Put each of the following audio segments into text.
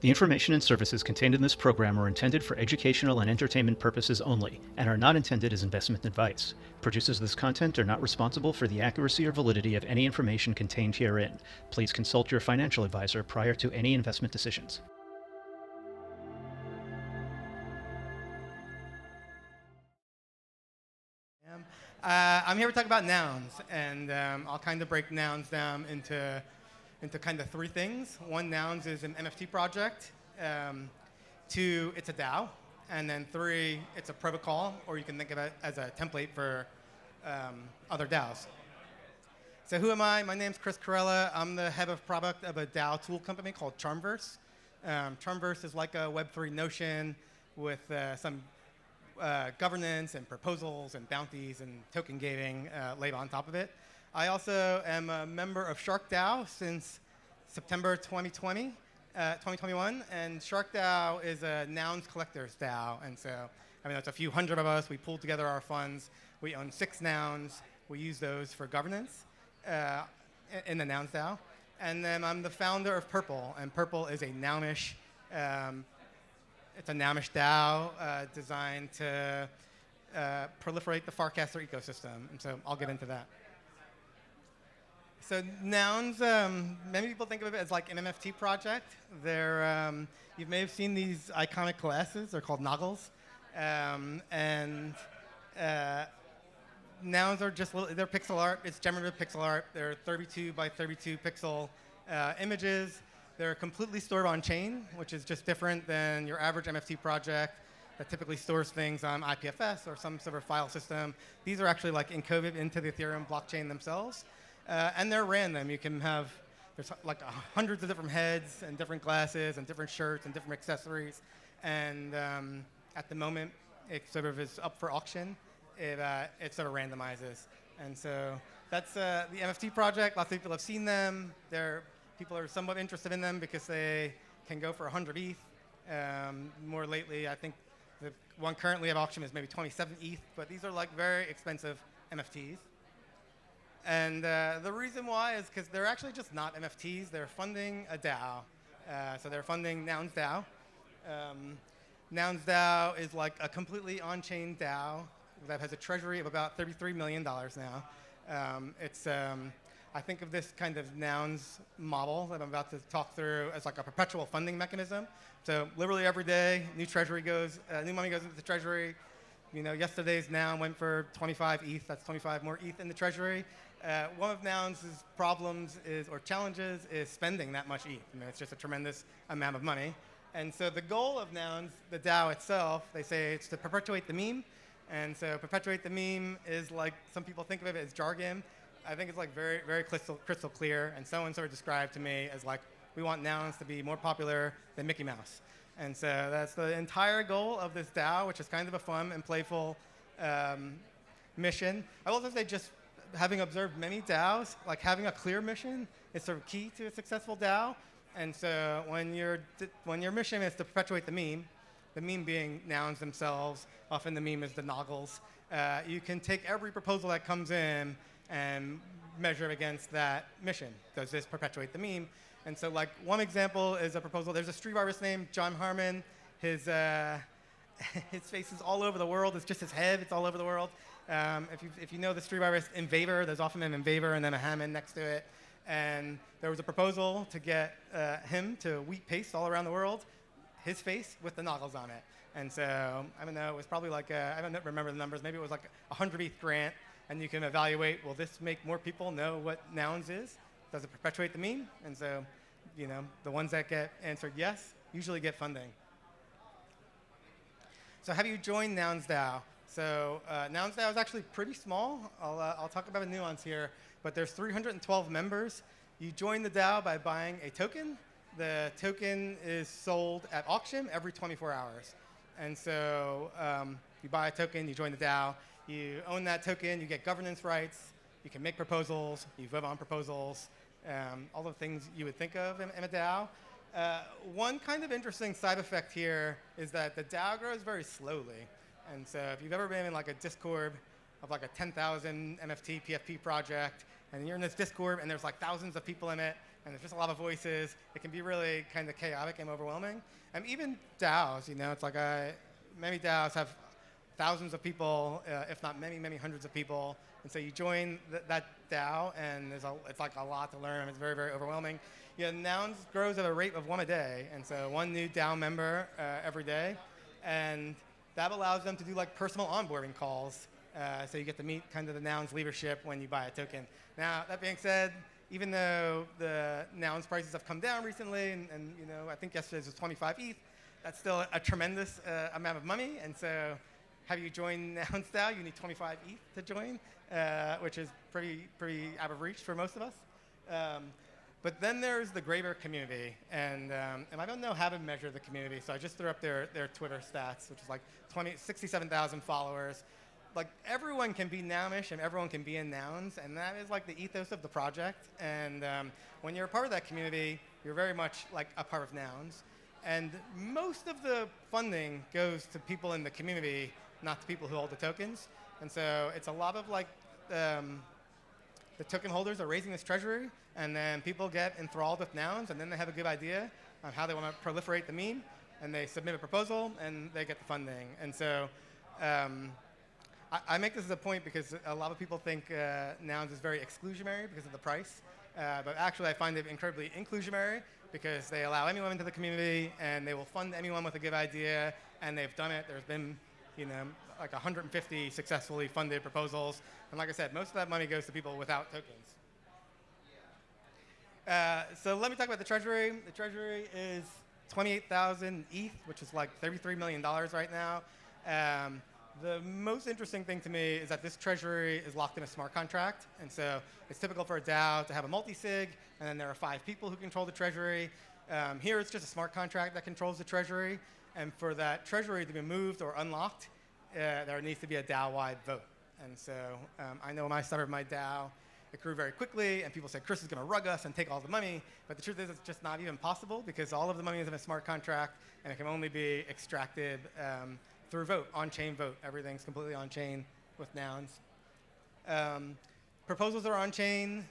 The information and services contained in this program are intended for educational and entertainment purposes only and are not intended as investment advice. Producers of this content are not responsible for the accuracy or validity of any information contained herein. Please consult your financial advisor prior to any investment decisions. I'm here to talk about nouns, and I'll kind of break nouns down into kind of three things. One, nouns is an NFT project. Two, it's a DAO. And then three, it's a protocol, or you can think of it as a template for other DAOs. So who am I? My name's Chris Carella. I'm the head of product of a DAO tool company called CharmVerse. CharmVerse is like a Web3 Notion with some governance and proposals and bounties and token gating laid on top of it. I also am a member of Shark DAO since September 2021, and Shark DAO is a nouns collectors DAO, and so it's a few hundred of us. We pooled together our funds. We own 6 nouns. We use those for governance in the nouns DAO, and then I'm the founder of Purple, and Purple is a nounish. It's a nounish DAO designed to proliferate the Farcaster ecosystem, and so I'll get into that. So nouns, many people think of it as like an NFT project. They're, you may have seen these iconic glasses. They're called noggles. And nouns are just they're pixel art. It's generative pixel art. They're 32 by 32 pixel images. They're completely stored on chain, which is just different than your average NFT project that typically stores things on IPFS or some sort of file system. These are actually like encoded into the Ethereum blockchain themselves. And they're random. You can have, there's like hundreds of different heads and different glasses and different shirts and different accessories. And at the moment, it sort of is up for auction. It sort of randomizes. And so that's the NFT project. Lots of people have seen them. People are somewhat interested in them because they can go for 100 ETH. More lately, I think the one currently at auction is maybe 27 ETH. But these are like very expensive NFTs. And the reason why is because they're actually just not NFTs. They're funding a DAO. So they're funding Nouns DAO. Nouns DAO is like a completely on-chain DAO that has a treasury of about $33 million now. I think of this kind of nouns model that I'm about to talk through as like a perpetual funding mechanism. So literally every day, new money goes into the treasury. Yesterday's noun went for 25 ETH. That's 25 more ETH in the treasury. One of Nouns' problems or challenges is spending that much ETH. It's just a tremendous amount of money. And so the goal of Nouns, the DAO itself, they say it's to perpetuate the meme. And so perpetuate the meme is like, some people think of it as jargon. I think it's like very, very crystal clear. And someone sort of described to me as like, we want Nouns to be more popular than Mickey Mouse. And so that's the entire goal of this DAO, which is kind of a fun and playful mission. I will also say, just having observed many DAOs, like having a clear mission is sort of key to a successful DAO. And so when your mission is to perpetuate the meme being nouns themselves, often the meme is the noggles, you can take every proposal that comes in and measure it against that mission. Does this perpetuate the meme? And so like one example is a proposal. There's a street artist named John Harmon. His face is all over the world. It's just his head. It's all over the world. If you know the street artist Invaver, there's often an Invaver and then a Hammond next to it. And there was a proposal to get him to wheat paste all around the world, his face with the noggles on it. And so, I don't know, it was probably like, I don't remember the numbers, maybe it was like a 100 ETH grant, and you can evaluate, will this make more people know what nouns is? Does it perpetuate the meme? And so, the ones that get answered yes usually get funding. So how do you join Nouns DAO? So Nouns DAO is actually pretty small. I'll talk about a nuance here, but there's 312 members. You join the DAO by buying a token. The token is sold at auction every 24 hours. And so you buy a token, you join the DAO, you own that token, you get governance rights, you can make proposals, you vote on proposals, all the things you would think of in a DAO. One kind of interesting side effect here is that the DAO grows very slowly. And so if you've ever been in like a Discord of like a 10,000 NFT PFP project, and you're in this Discord, and there's like thousands of people in it, and there's just a lot of voices. It can be really kind of chaotic and overwhelming. And even DAOs, it's like many DAOs have thousands of people, if not many, many hundreds of people. And so you join that DAO, and it's like a lot to learn. It's very, very overwhelming. Nouns grows at a rate of one a day, and so one new DAO member every day, and that allows them to do like personal onboarding calls. So you get to meet kind of the Nouns leadership when you buy a token. Now, that being said, even though the Nouns prices have come down recently, and I think yesterday's was 25 ETH, that's still a tremendous amount of money. And so, have you joined Nouns DAO? You need 25 ETH to join, which is pretty out of reach for most of us. But then there's the Graver community, and I don't know how to measure the community, so I just threw up their Twitter stats, which is like 67,000 followers. Like, everyone can be Nounish and everyone can be in Nouns, and that is like the ethos of the project. And when you're a part of that community, you're very much like a part of Nouns. And most of the funding goes to people in the community, not to people who hold the tokens. And so it's a lot of like the token holders are raising this treasury, and then people get enthralled with Nouns, and then they have a good idea on how they want to proliferate the meme, and they submit a proposal, and they get the funding. And so I make this as a point because a lot of people think Nouns is very exclusionary because of the price, but actually I find it incredibly inclusionary because they allow anyone into the community, and they will fund anyone with a good idea, and they've done it. There's been like 150 successfully funded proposals. And like I said, most of that money goes to people without tokens. So let me talk about the treasury. The treasury is 28,000 ETH, which is like $33 million right now. The most interesting thing to me is that this treasury is locked in a smart contract. And so it's typical for a DAO to have a multi-sig, and then there are 5 people who control the treasury. Here it's just a smart contract that controls the treasury. And for that treasury to be moved or unlocked, there needs to be a DAO-wide vote. And so I know when I started my DAO, it grew very quickly, and people said, Chris is going to rug us and take all the money. But the truth is, it's just not even possible, because all of the money is in a smart contract, and it can only be extracted through vote, on-chain vote. Everything's completely on-chain with Nouns. Proposals are on-chain.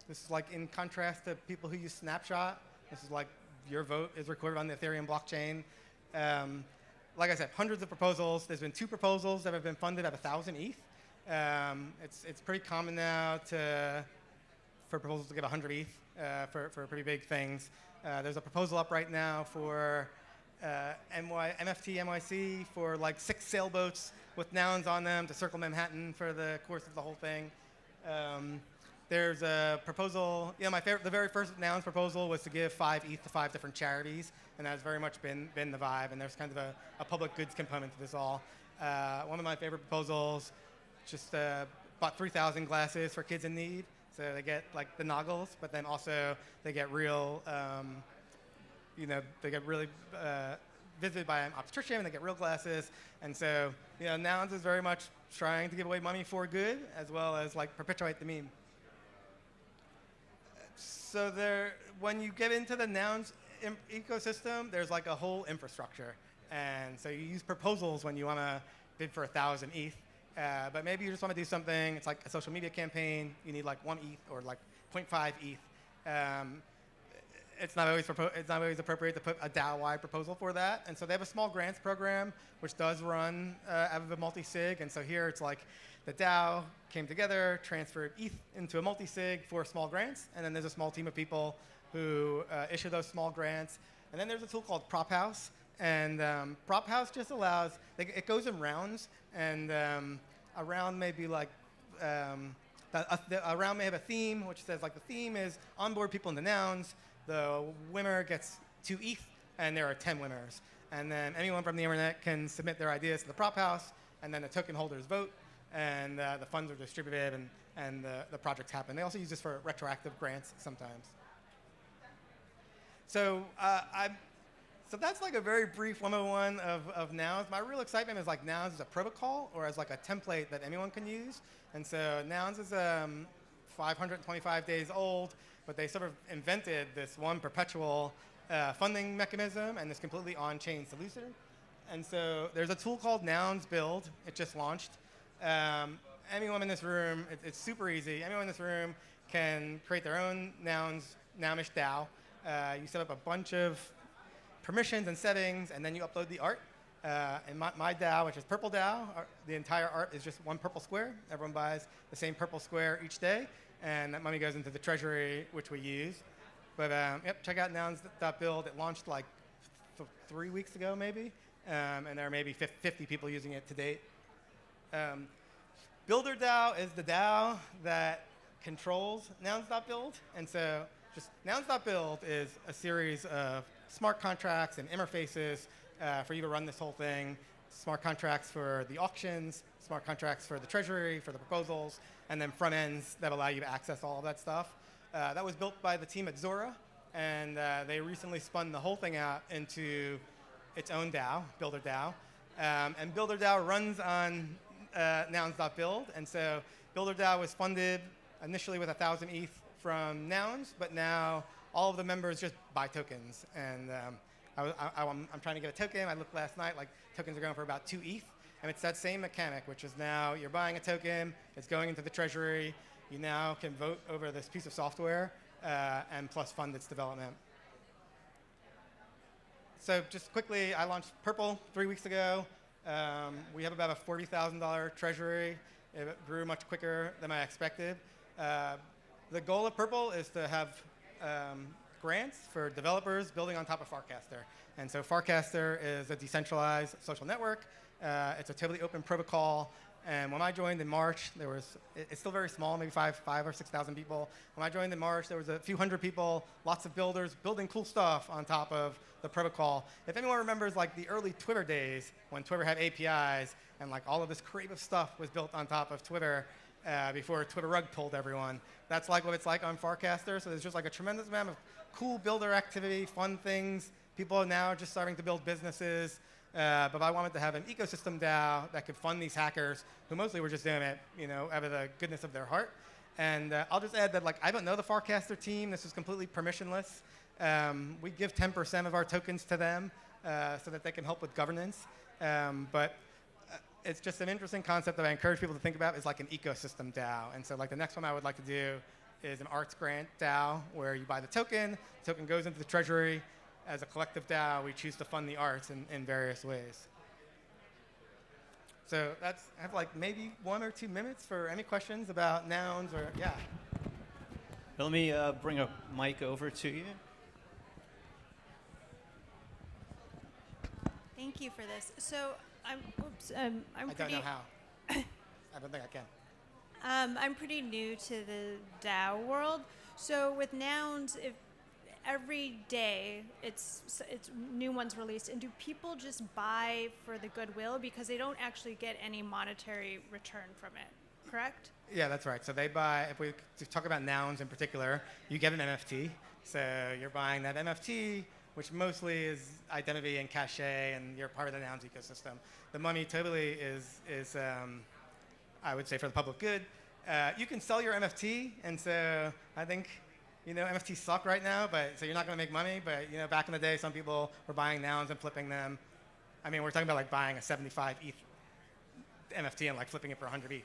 This is like in contrast to people who use Snapshot. This is like your vote is recorded on the Ethereum blockchain. Like I said, hundreds of proposals. There's been 2 proposals that have been funded at 1,000 ETH. It's pretty common now for proposals to give 100 ETH for pretty big things. There's a proposal up right now for NFT NYC for like 6 sailboats with Nouns on them to circle Manhattan for the course of the whole thing. There's a proposal, the very first Nouns proposal was to give 5 ETH to 5 different charities, and that's very much been the vibe, and there's kind of a public goods component to this all. One of my favorite proposals, just bought 3,000 glasses for kids in need, so they get like the noggles, but then also they get real, they get really visited by an obstetrician, and they get real glasses, and so Nouns is very much trying to give away money for good, as well as like perpetuate the meme. So when you get into the Nouns ecosystem, there's like a whole infrastructure. And so you use proposals when you want to bid for 1,000 ETH. But maybe you just want to do something, it's like a social media campaign. You need like 1 ETH or like 0.5 ETH. It's not always appropriate to put a DAO-wide proposal for that. And so they have a small grants program, which does run out of a multi-sig. And so here it's like the DAO came together, transferred ETH into a multi-sig for small grants, and then there's a small team of people who issue those small grants. And then there's a tool called Prop House, and Prop House just allows, it goes in rounds, and a round may be like, a round may have a theme, which says like the theme is onboard people into Nouns. The winner gets 2 ETH, and there are 10 winners. And then anyone from the internet can submit their ideas to the Prop House, and then the token holders vote, and the funds are distributed, and the projects happen. They also use this for retroactive grants sometimes. So so that's like a very brief 101 of Nouns. My real excitement is like Nouns as a protocol or as like a template that anyone can use. And so Nouns is 525 days old, but they sort of invented this one perpetual funding mechanism and this completely on-chain solution. And so there's a tool called Nouns Build. It just launched. anyone in this room, it's super easy. Anyone in this room can create their own Nouns-ish DAO. You set up a bunch of permissions and settings, and then you upload the art. In my DAO, which is Purple DAO, the entire art is just one purple square. Everyone buys the same purple square each day, and that money goes into the treasury, which we use. But yep, check out nouns.build. It launched like 3 weeks ago, maybe, and there are maybe 50 people using it to date. Builder DAO is the DAO that controls nouns.build, and so just nouns.build is a series of smart contracts and interfaces for you to run this whole thing. Smart contracts for the auctions, smart contracts for the treasury, for the proposals, and then front ends that allow you to access all of that stuff. That was built by the team at Zora, and they recently spun the whole thing out into its own DAO, Builder DAO. And Builder DAO runs on nouns.build, and so Builder DAO was funded initially with 1,000 ETH from Nouns, but now all of the members just buy tokens. And I'm trying to get a token. I looked last night, like tokens are going for about 2 ETH. And it's that same mechanic, which is now you're buying a token, it's going into the treasury, you now can vote over this piece of software and plus fund its development. So just quickly, I launched Purple 3 weeks ago. We have about a $40,000 treasury. It grew much quicker than I expected. The goal of Purple is to have grants for developers building on top of Farcaster. And so Farcaster is a decentralized social network. It's a totally open protocol. And when I joined in March, it's still very small, maybe 5,000 or 6,000 people. When I joined in March, there was a few hundred people, lots of builders building cool stuff on top of the protocol. If anyone remembers like the early Twitter days when Twitter had APIs and like all of this creative stuff was built on top of Twitter before Twitter rug pulled everyone, that's like what it's like on Farcaster. So there's just like a tremendous amount of cool builder activity, fun things. People are now just starting to build businesses. But I wanted to have an ecosystem DAO that could fund these hackers who mostly were just doing it, out of the goodness of their heart. And I'll just add that, like, I don't know the Farcaster team. This is completely permissionless. We give 10% of our tokens to them so that they can help with governance. But it's just an interesting concept that I encourage people to think about is like an ecosystem DAO. And so, like, the next one I would like to do is an arts grant DAO where you buy the token goes into the treasury. As a collective DAO, we choose to fund the arts in various ways. So I have like maybe 1 or 2 minutes for any questions about nouns or, yeah. Let me bring a mic over to you. Thank you for this. So I'm I don't know how. I don't think I can. I'm pretty new to the DAO world. So with Nouns, if every day it's new ones released, and do people just buy for the goodwill because they don't actually get any monetary return from it, correct? Yeah, that's right. So they buy, if we talk about Nouns in particular, you get an NFT. So you're buying that NFT, which mostly is identity and cache, and you're part of the Nouns ecosystem. The money totally is I would say, for the public good. You can sell your NFT, and so I think NFTs suck right now, so you're not going to make money. But back in the day, some people were buying Nouns and flipping them. I mean, we're talking about like buying a 75 ETH NFT and like flipping it for 100 ETH,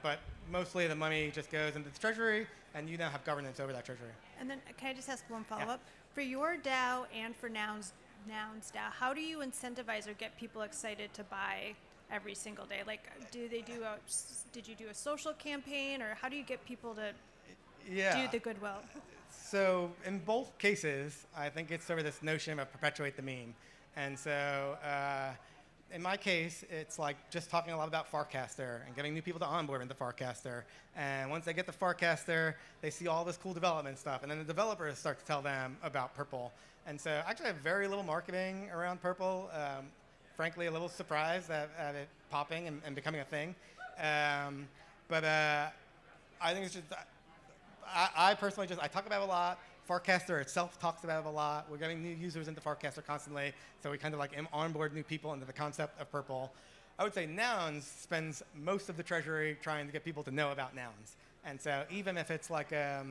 But mostly the money just goes into the treasury, and you now have governance over that treasury. And then can I just ask one follow-up? Yeah. For your DAO and for Nouns DAO, how do you incentivize or get people excited to buy every single day? Like, did you do a social campaign, or how do you get people to do the goodwill? So in both cases, I think it's sort of this notion of perpetuate the meme. And so in my case, it's like just talking a lot about Farcaster and getting new people to onboard into Farcaster. And once they get to Farcaster, they see all this cool development stuff. And then the developers start to tell them about Purple. And so actually I have very little marketing around Purple. Frankly, a little surprised at it popping and becoming a thing. But I think it's just... I personally I talk about it a lot. Farcaster itself talks about it a lot. We're getting new users into Farcaster constantly, so we kind of like onboard new people into the concept of Purple. I would say Nouns spends most of the treasury trying to get people to know about Nouns. And so even if it's like, we're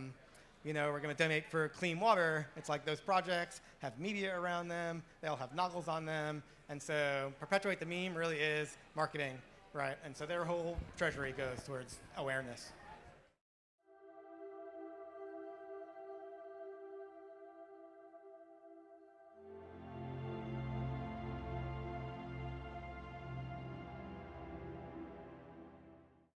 going to donate for clean water, it's like those projects have media around them. They'll have noggles on them. And so perpetuate the meme really is marketing. right? And so their whole treasury goes towards awareness.